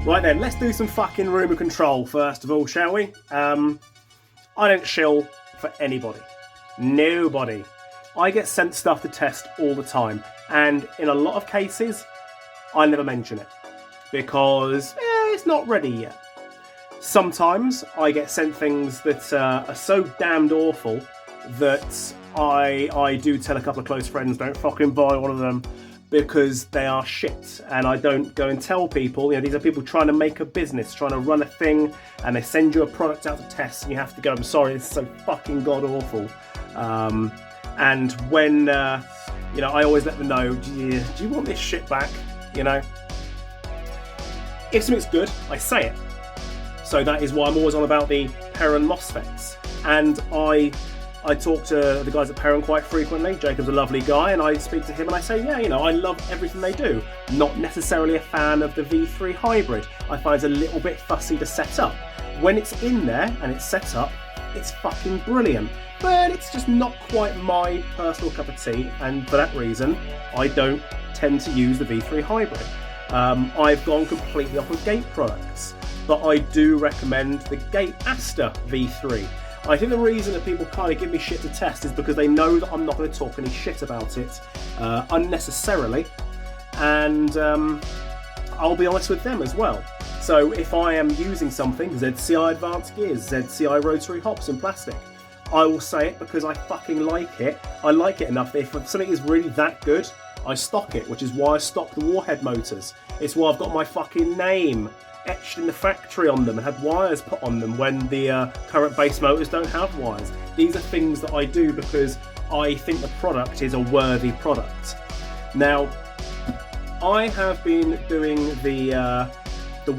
Right then, let's do some fucking rumour control first of all, shall we? I don't shill for anybody. Nobody. I get sent stuff to test all the time, and in a lot of cases, I never mention it because it's not ready yet. Sometimes I get sent things that are so damned awful that I do tell a couple of close friends, don't fucking buy one of them because they are shit. And I don't go and tell people, these are people trying to make a business, trying to run a thing, and they send you a product out to test and you have to go, I'm sorry, this is so fucking god awful. And when, I always let them know, do you want this shit back? If something's good, I say it. So that is why I'm always on about the Perrin MOSFETs. And I talk to the guys at Perrin quite frequently. Jacob's a lovely guy, and I speak to him and I say, I love everything they do. Not necessarily a fan of the V3 hybrid. I find it's a little bit fussy to set up. When it's in there and it's set up, it's fucking brilliant. But it's just not quite my personal cup of tea, and for that reason, I don't tend to use the V3 hybrid. I've gone completely off of Gate products, but I do recommend the Gate Aster V3. I think the reason that people kind of give me shit to test is because they know that I'm not going to talk any shit about it unnecessarily, and I'll be honest with them as well. So if I am using something, ZCI Advanced Gears, ZCI Rotary Hops in plastic, I will say it because I fucking like it. I like it enough that if something is really that good, I stock it, which is why I stock the Warhead motors. It's why I've got my fucking name etched in the factory on them and had wires put on them when the current base motors don't have wires. These are things that I do because I think the product is a worthy product. Now, I have been doing the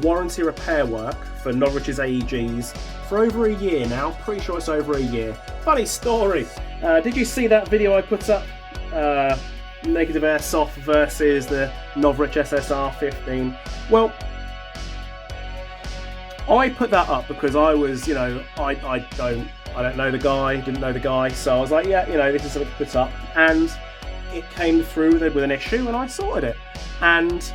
warranty repair work for Novritsch's AEGs for over a year now. Pretty sure it's over a year. Funny story. Did you see that video I put up? Negative Airsoft versus the Novritsch SSR90. Well, I put that up because I was, I don't know the guy, didn't know the guy, so I was like, this is something to put up, and it came through with an issue, and I sorted it. And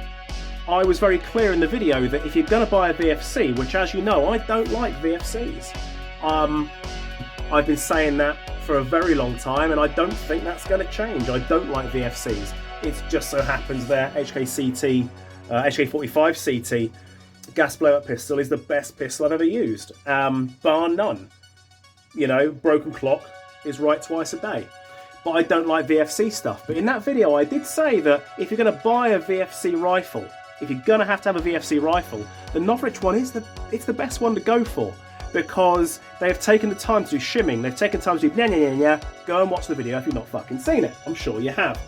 I was very clear in the video that if you're going to buy a VFC, which, as you know, I don't like VFCs. I've been saying that for a very long time, and I don't think that's going to change. I don't like VFCs. It just so happens their HK-45 CT gas blow-up pistol is the best pistol I've ever used, bar none. Broken clock is right twice a day. But I don't like VFC stuff. But in that video, I did say that if you're going to buy a VFC rifle, if you're going to have a VFC rifle, the Novritsch one is the best one to go for, because they have taken the time to do shimming. They've taken time to do Go and watch the video if you've not fucking seen it. I'm sure you have.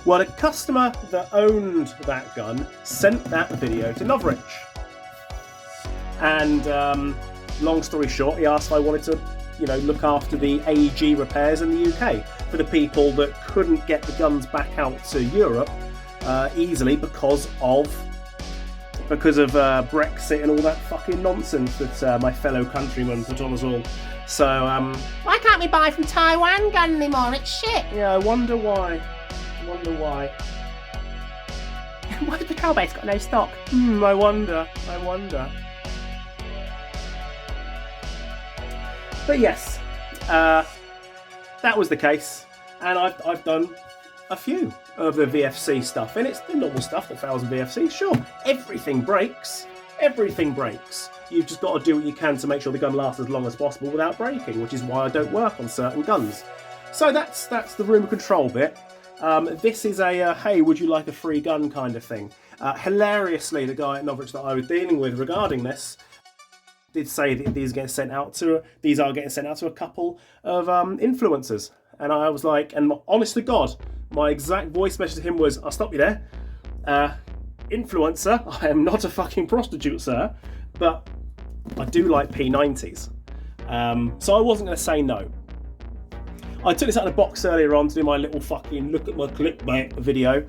Well, a customer that owned that gun sent that video to Novritsch. And long story short, he asked if I wanted to, look after the AEG repairs in the UK for the people that couldn't get the guns back out to Europe easily because of Brexit and all that fucking nonsense that my fellow countrymen put on us all. So, why can't we buy from Taiwan gun anymore? It's shit. Yeah, I wonder why. Why's Patrol Base got no stock? I wonder. But yes, that was the case, and I've done a few of the VFC stuff, and it's the normal stuff that fails in VFC. Sure, everything breaks. You've just got to do what you can to make sure the gun lasts as long as possible without breaking, which is why I don't work on certain guns. So that's the rumour control bit. This is a hey, would you like a free gun kind of thing. Hilariously, the guy at Novritsch that I was dealing with regarding this did say that these are getting sent out to a couple of influencers, and I was like, and honest to God, my exact voice message to him was, "I'll stop you there, influencer. I am not a fucking prostitute, sir, but I do like P90s." So I wasn't going to say no. I took this out of the box earlier on to do my little fucking look at my clickbait video,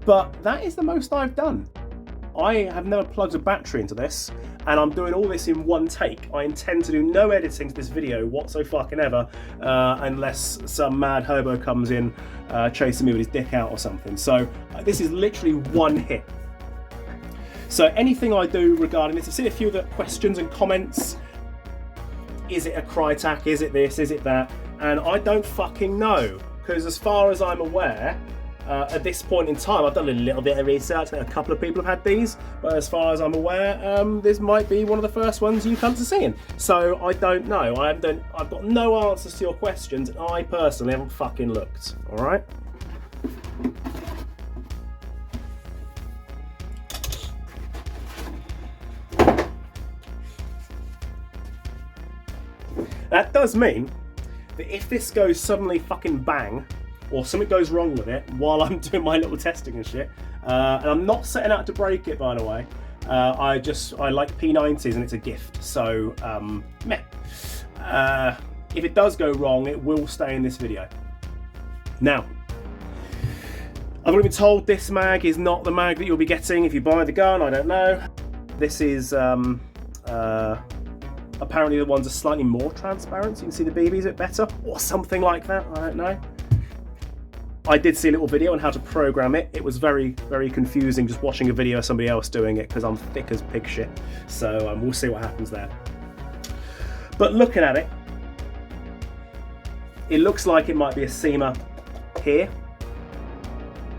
but that is the most I've done. I have never plugged a battery into this, and I'm doing all this in one take. I intend to do no editing to this video whatsoever, unless some mad hobo comes in chasing me with his dick out or something. So this is literally one hit. So anything I do regarding this, I've seen a few of the questions and comments. Is it a Crytac? Is it this? Is it that? And I don't fucking know, because as far as I'm aware, at this point in time, I've done a little bit of research. I think a couple of people have had these, but as far as I'm aware, this might be one of the first ones you come to seeing. So I don't know. I've got no answers to your questions, and I personally haven't fucking looked. All right. That does mean that if this goes suddenly fucking bang, or something goes wrong with it while I'm doing my little testing and shit, and I'm not setting out to break it, by the way. I like P90s and it's a gift, so meh. If it does go wrong, it will stay in this video. Now, I've already been told this mag is not the mag that you'll be getting if you buy the gun. I don't know. This is apparently the ones are slightly more transparent, so you can see the BBs a bit better, or something like that. I don't know. I did see a little video on how to program it. It was very, very confusing just watching a video of somebody else doing it, because I'm thick as pig shit. So we'll see what happens there. But looking at it, it looks like it might be a seamer here.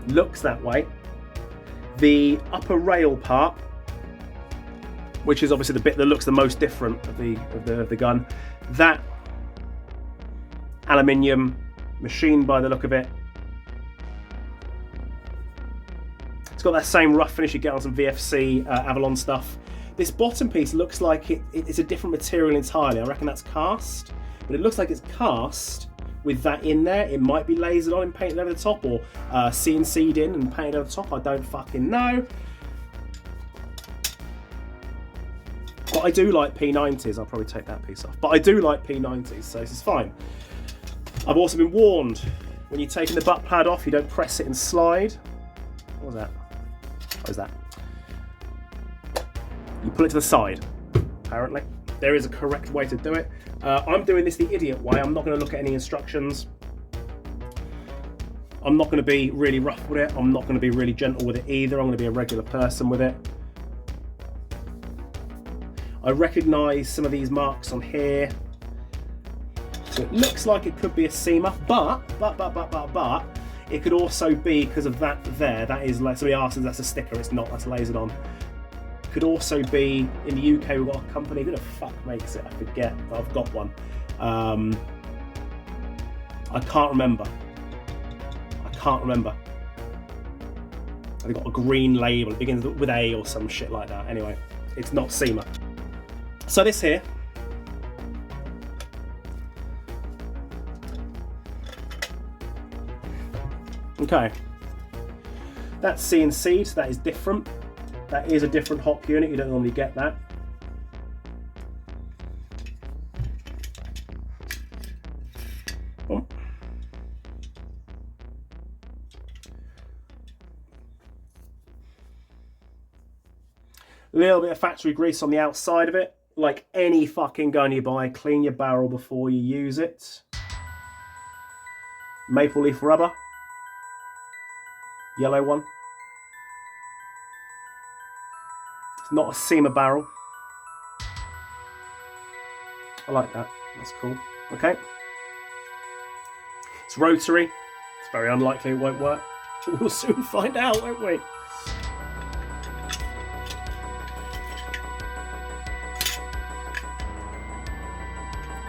Looks that way. The upper rail part, which is obviously the bit that looks the most different of the gun, that aluminium machined by the look of it. It's got that same rough finish you get on some VFC Avalon stuff. This bottom piece looks like it's a different material entirely. I reckon that's cast, but it looks like it's cast with that in there. It might be lasered on and painted over the top, or CNC'd in and painted over the top. I don't fucking know. But I do like P90s. I'll probably take that piece off. But I do like P90s, so this is fine. I've also been warned, when you're taking the butt pad off, you don't press it and slide. What was that? What is that? You pull it to the side, apparently. There is a correct way to do it. I'm doing this the idiot way. I'm not going to look at any instructions. I'm not going to be really rough with it. I'm not going to be really gentle with it either. I'm going to be a regular person with it. I recognise some of these marks on here. So it looks like it could be a seamer, but it could also be because of that there. That is, like somebody asked, that's a sticker. It's not. That's lasered on. Could also be, in the UK we've got a company, who the fuck makes it? I forget, but I've got one. I can't remember. They've got a green label. It begins with A or some shit like that. Anyway, it's not seamer. So this here, okay, that's CNC'd, so that is different. That is a different hop unit, you don't normally get that. Oh. A little bit of factory grease on the outside of it. Like any fucking gun you buy, clean your barrel before you use it. Maple leaf rubber. Yellow one. It's not a seamer barrel. I like that. That's cool. Okay. It's rotary. It's very unlikely it won't work. We'll soon find out, won't we?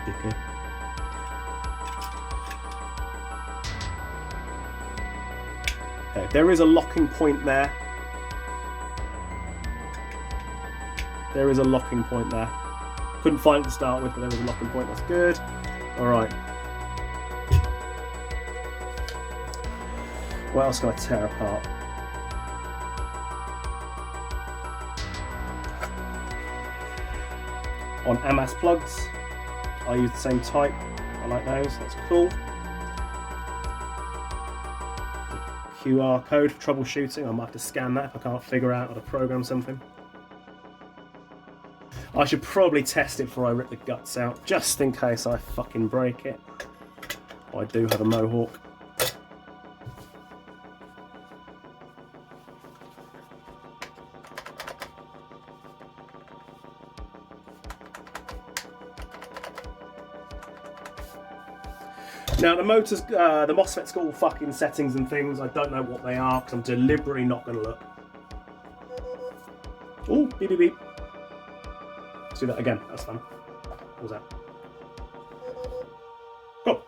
Okay. Okay, there is a locking point there. There is a locking point there. Couldn't find it to start with, but there was a locking point. That's good. All right. What else can I tear apart? On AMAS plugs, I use the same type. I like those. That's cool. QR code for troubleshooting. I might have to scan that if I can't figure out how to program something. I should probably test it before I rip the guts out, just in case I fucking break it. I do have a mohawk. Now the motors, the MOSFET's got all fucking settings and things. I don't know what they are because I'm deliberately not going to look. Oh, beep, beep, beep. Let's do that again. That's fun. What was that? Cool.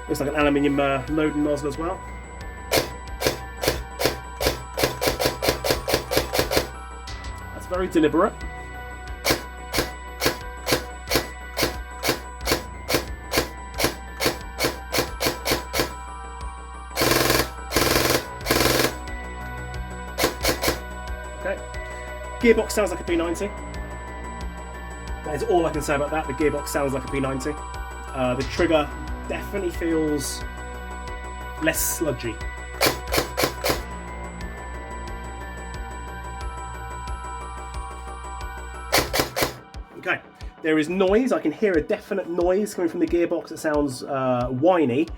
Looks like an aluminium loading nozzle as well. That's very deliberate. Gearbox sounds like a P90. That is all I can say about that. The gearbox sounds like a P90. The trigger definitely feels less sludgy. Okay, there is noise. I can hear a definite noise coming from the gearbox. It sounds whiny.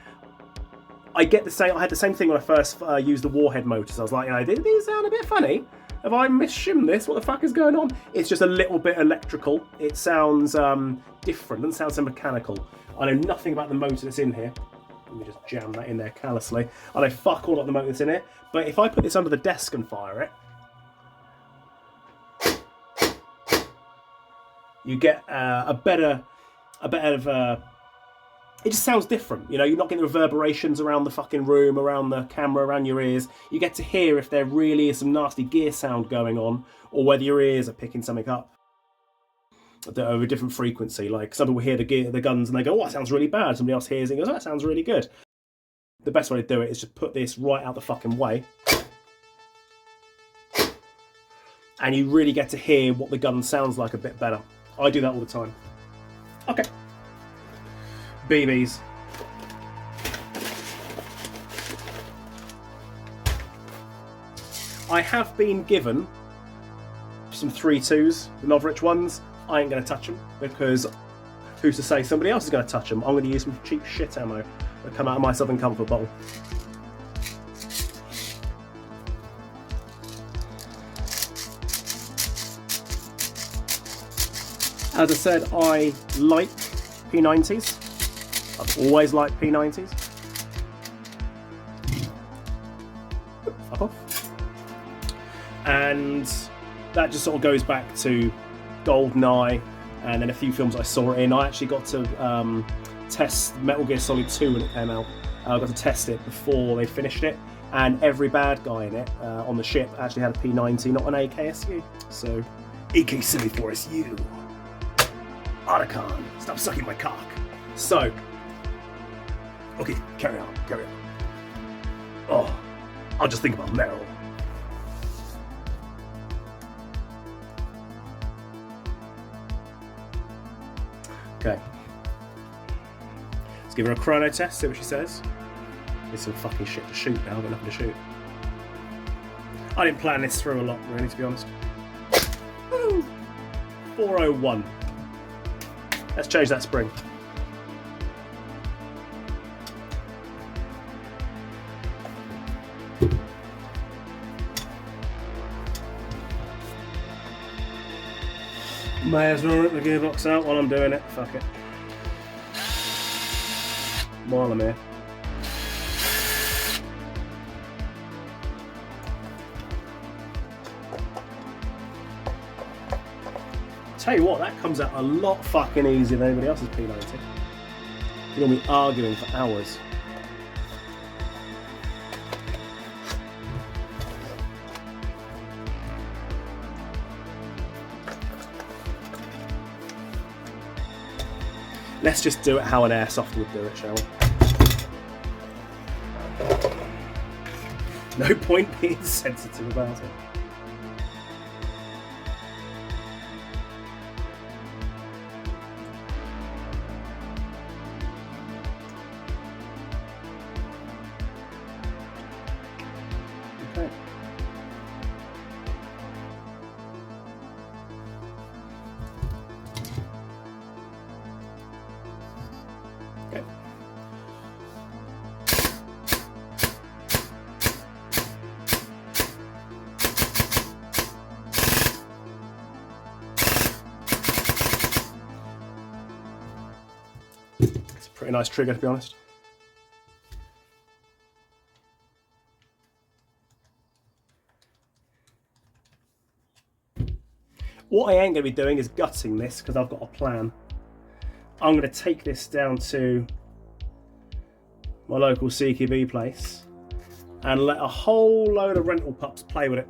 I get the same. I had the same thing when I first used the Warhead motors. I was like, did these sound a bit funny? Have I misshimmed this? What the fuck is going on? It's just a little bit electrical. It sounds different. Doesn't sound so mechanical. I know nothing about the motor that's in here. Let me just jam that in there callously. I know fuck all about the motor that's in it. But if I put this under the desk and fire it, you get a better it just sounds different. You know, you're not getting reverberations around the fucking room, around the camera, around your ears. You get to hear if there really is some nasty gear sound going on, or whether your ears are picking something up at a different frequency. Like some people hear the guns and they go, "Oh, that sounds really bad." Somebody else hears it and goes, "Oh, that sounds really good." The best way to do it is just put this right out the fucking way, and you really get to hear what the gun sounds like a bit better. I do that all the time. Okay. BBs. I have been given some 3.2s, the Novritsch ones. I ain't going to touch them because who's to say somebody else is going to touch them? I'm going to use some cheap shit ammo that come out of my Southern Comfort bottle. As I said, I like P90s. I've always liked P90s. Fuck off. And that just sort of goes back to GoldenEye and then a few films I saw it in. I actually got to test Metal Gear Solid 2 when it came out. I got to test it before they finished it, and every bad guy in it on the ship actually had a P90, not an AKSU. So, AK-74SU. Otacon, stop sucking my cock. So, okay, carry on. Oh, I'll just think about Meryl. Okay. Let's give her a chrono test, see what she says. There's some fucking shit to shoot now, I've got nothing to shoot. I didn't plan this through a lot, really, to be honest. Woo! 401. Let's change that spring. May as well rip the gearbox out while I'm doing it. Fuck it. While I'm here. Tell you what, that comes out a lot fucking easier than anybody else's P90. You're gonna be arguing for hours. Let's just do it how an Airsoft would do it, shall we? No point being sensitive about it. Okay. Okay. Pretty nice trigger, to be honest. What I ain't going to be doing is gutting this because I've got a plan. I'm going to take this down to my local CQB place and let a whole load of rental pups play with it.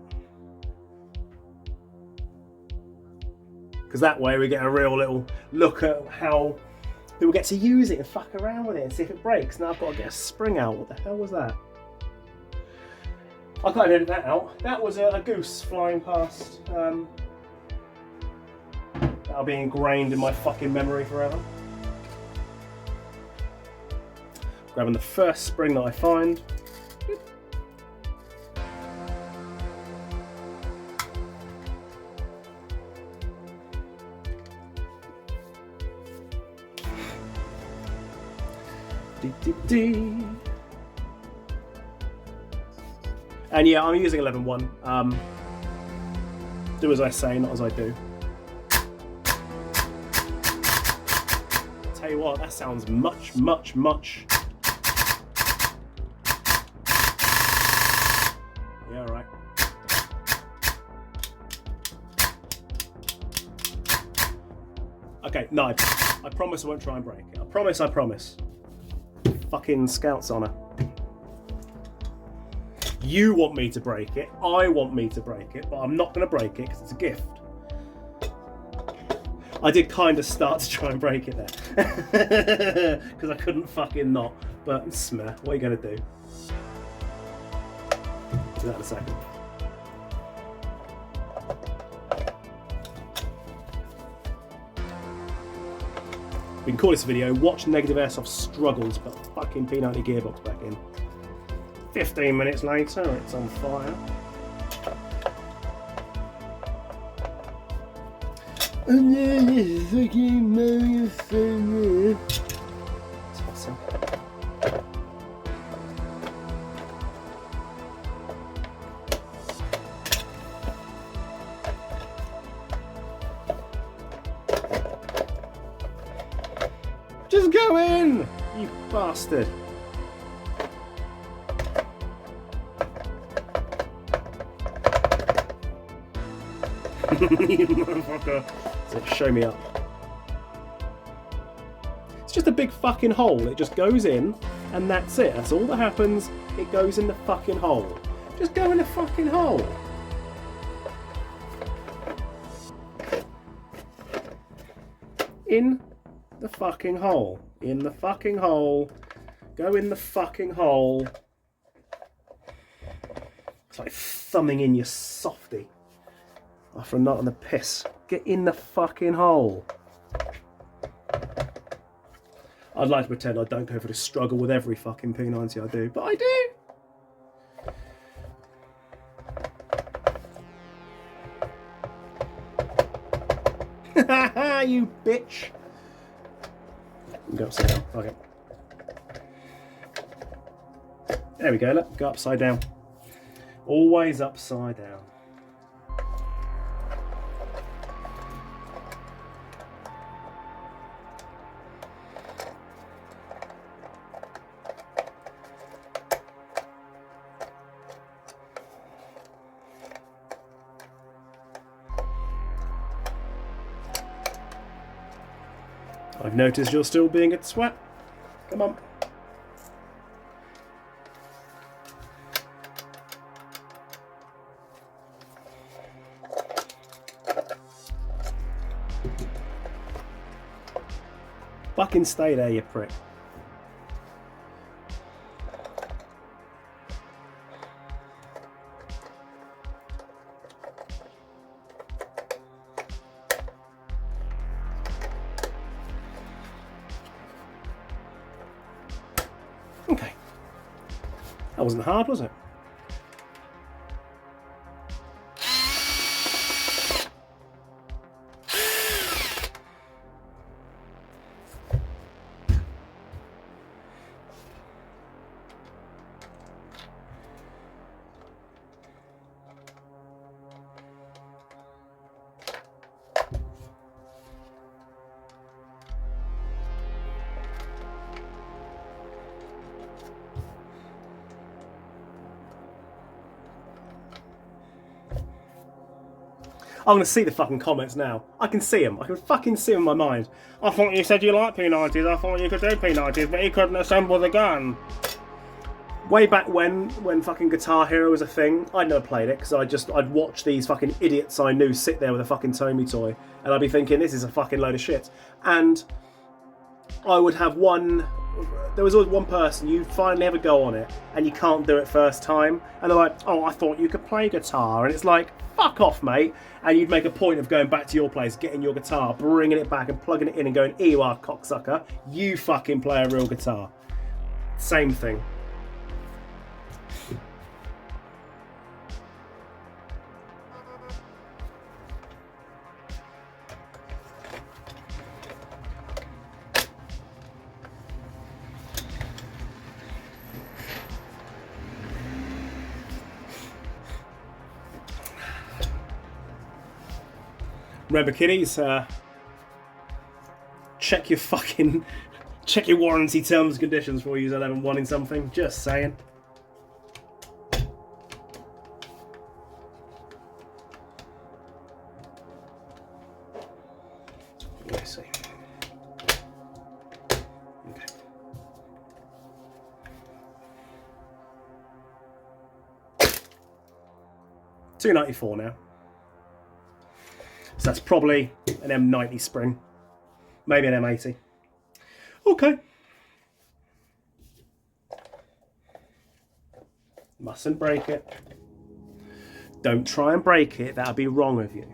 Because that way we get a real little look at how people get to use it and fuck around with it and see if it breaks. Now I've got to get a spring out. What the hell was that? I can't edit that out. That was a goose flying past. That'll be ingrained in my fucking memory forever. Grabbing the first spring that I find. And yeah, I'm using 11.1. Do as I say, not as I do. Tell you what, that sounds much. Yeah, right. Okay, no, I promise I won't try and break it. I promise. Fucking Scout's honour. You want me to break it, I want me to break it, but I'm not going to break it because it's a gift. I did kind of start to try and break it there. Because I couldn't fucking not. But, smeh, what are you going to do? Do that in a second. We can call this a video, watch Negative Airsoft struggles to put a fucking P90 gearbox back in. 15 minutes later, it's on fire. And then this fucking motherfucker. Toss him. Just go in, you bastard. You motherfucker. So show me up. It's just a big fucking hole. It just goes in and that's it. That's all that happens. It goes in the fucking hole. Just go in the fucking hole. In the fucking hole. In the fucking hole. Go in the fucking hole. It's like thumbing in your softie after a night on the piss. Get in the fucking hole. I'd like to pretend I don't go through the struggle with every fucking P90 I do, but I do. You bitch. Go upside down. Okay. There we go. Look, go upside down. Always upside down. I've noticed you're still being a twat. Come on. Fucking stay there, you prick. Okay. That wasn't hard, was it? I'm gonna see the fucking comments now. I can see them. I can fucking see them in my mind. I thought you said you liked P90s. I thought you could do P90s, but you couldn't assemble the gun. Way back when fucking Guitar Hero was a thing, I'd never played it because I'd watch these fucking idiots I knew sit there with a fucking Tommy toy, and I'd be thinking, this is a fucking load of shit. And I would have there was always one person, you finally have a go on it, and you can't do it first time, and they're like, oh, I thought you could play guitar, and it's like, fuck off, mate. And you'd make a point of going back to your place, getting your guitar, bringing it back and plugging it in and going, here you are, cocksucker, you fucking play a real guitar. Same thing. Remember, kiddies, check your warranty terms and conditions before you use 11.1 in something. Just saying. Let's see. Okay. $294 now. So that's probably an M90 spring, maybe an M80. Okay. Mustn't break it. Don't try and break it, that'll be wrong of you.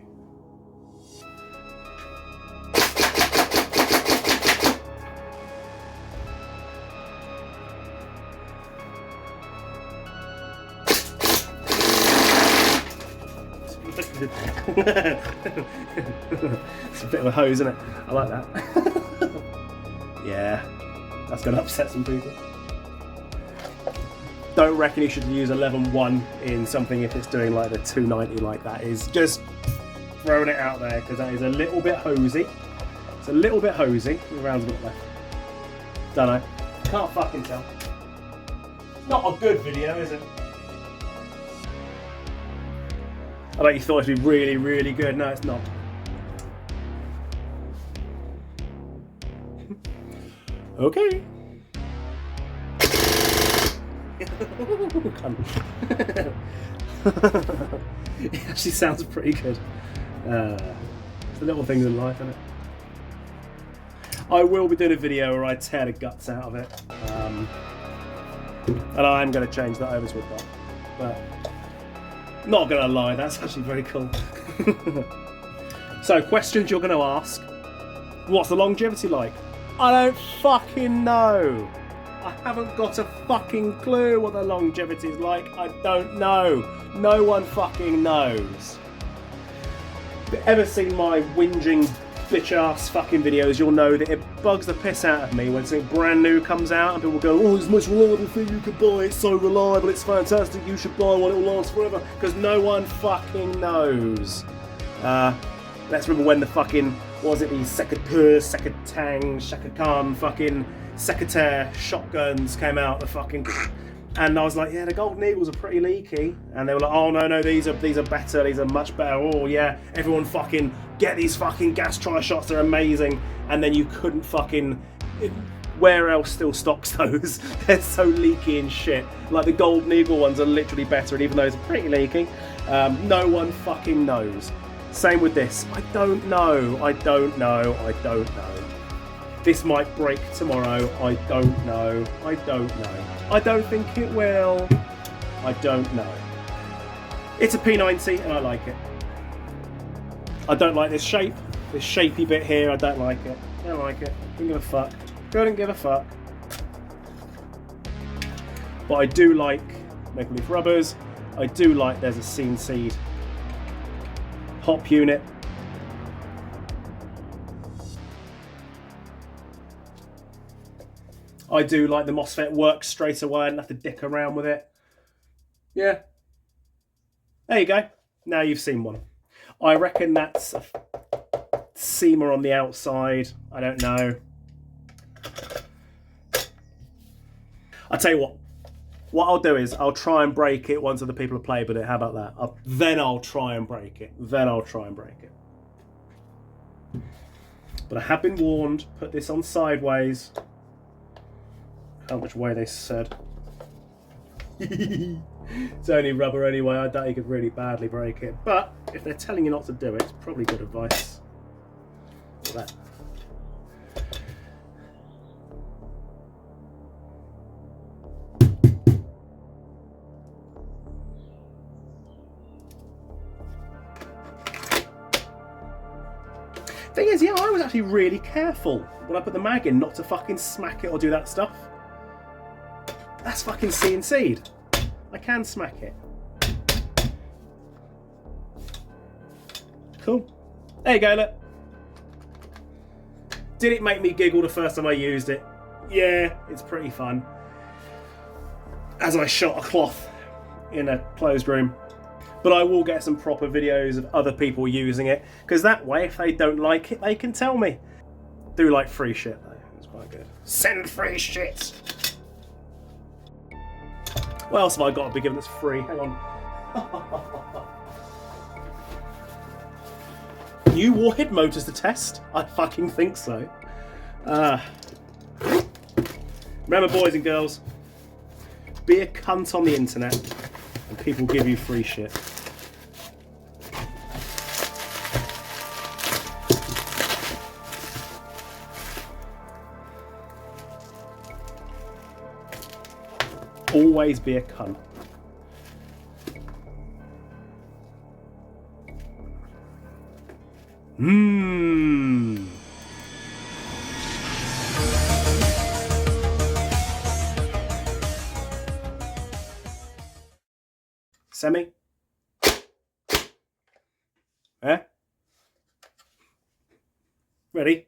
It's a bit of a hose, isn't it? I like that. Yeah, that's going to upset some people. Don't reckon you should use 11.1 in something if it's doing like the 290 like that is. Just throwing it out there because that is a little bit hosey. It's a little bit hosey. The round's a bit left. Don't know. Can't fucking tell. Not a good video, is it? I bet you thought it'd be really, really good. No, it's not. Okay. It actually sounds pretty good. It's the little things in life, isn't it? I will be doing a video where I tear the guts out of it. And I am going to change that over to a dot. But not going to lie, that's actually very cool. So, questions you're going to ask. What's the longevity like? I don't fucking know. I haven't got a fucking clue what the longevity is like. I don't know. No one fucking knows. If you've ever seen my whinging bitch ass fucking videos, you'll know that it bugs the piss out of me when something brand new comes out and people go, oh, it's the most reliable thing you could buy, it's so reliable, it's fantastic, you should buy one, it will last forever, because no one fucking knows. Let's remember when the fucking, what was it, the Sekatang, Shaka Khan fucking Secataire shotguns came out, the fucking, and I was like, yeah, the Golden Eagles are pretty leaky, and they were like, oh no, these are better, these are much better, oh yeah, everyone fucking get these fucking gas tri-shots, they're amazing, and then you couldn't fucking, where else still stocks those? They're so leaky and shit. Like the Golden Eagle ones are literally better, and even those are pretty leaky, no one fucking knows. Same with this, I don't know. This might break tomorrow, I don't know. I don't think it will, I don't know. It's a P90 and I like it. I don't like this shape, this shapy bit here, I don't like it. Couldn't give a fuck. Couldn't give a fuck. But I do like Maple Leaf rubbers, I do like there's a CNC'd hop unit. I do like the MOSFET works straight away, I don't have to dick around with it. Yeah. There you go. Now you've seen one. I reckon that's a seamer on the outside. I don't know. I'll tell you what. What I'll do is I'll try and break it once other people have played with it. How about that? Then I'll try and break it. But I have been warned. Put this on sideways. How much way they said. It's only rubber anyway. I doubt you could really badly break it. But if they're telling you not to do it, it's probably good advice. Look at that. Thing is, yeah, I was actually really careful when I put the mag in not to fucking smack it or do that stuff. That's fucking CNC'd. I can smack it. Cool. There you go, look. Did it make me giggle the first time I used it? Yeah, it's pretty fun. As I shot a cloth in a closed room. But I will get some proper videos of other people using it, because that way, if they don't like it, they can tell me. Do like free shit though, it's quite good. Send free shit! What else have I got to be given that's free? Hang on. New warhead motors to test? I fucking think so. Remember, boys and girls, be a cunt on the internet and people give you free shit. Always be a cunt. Semi? Eh? Ready?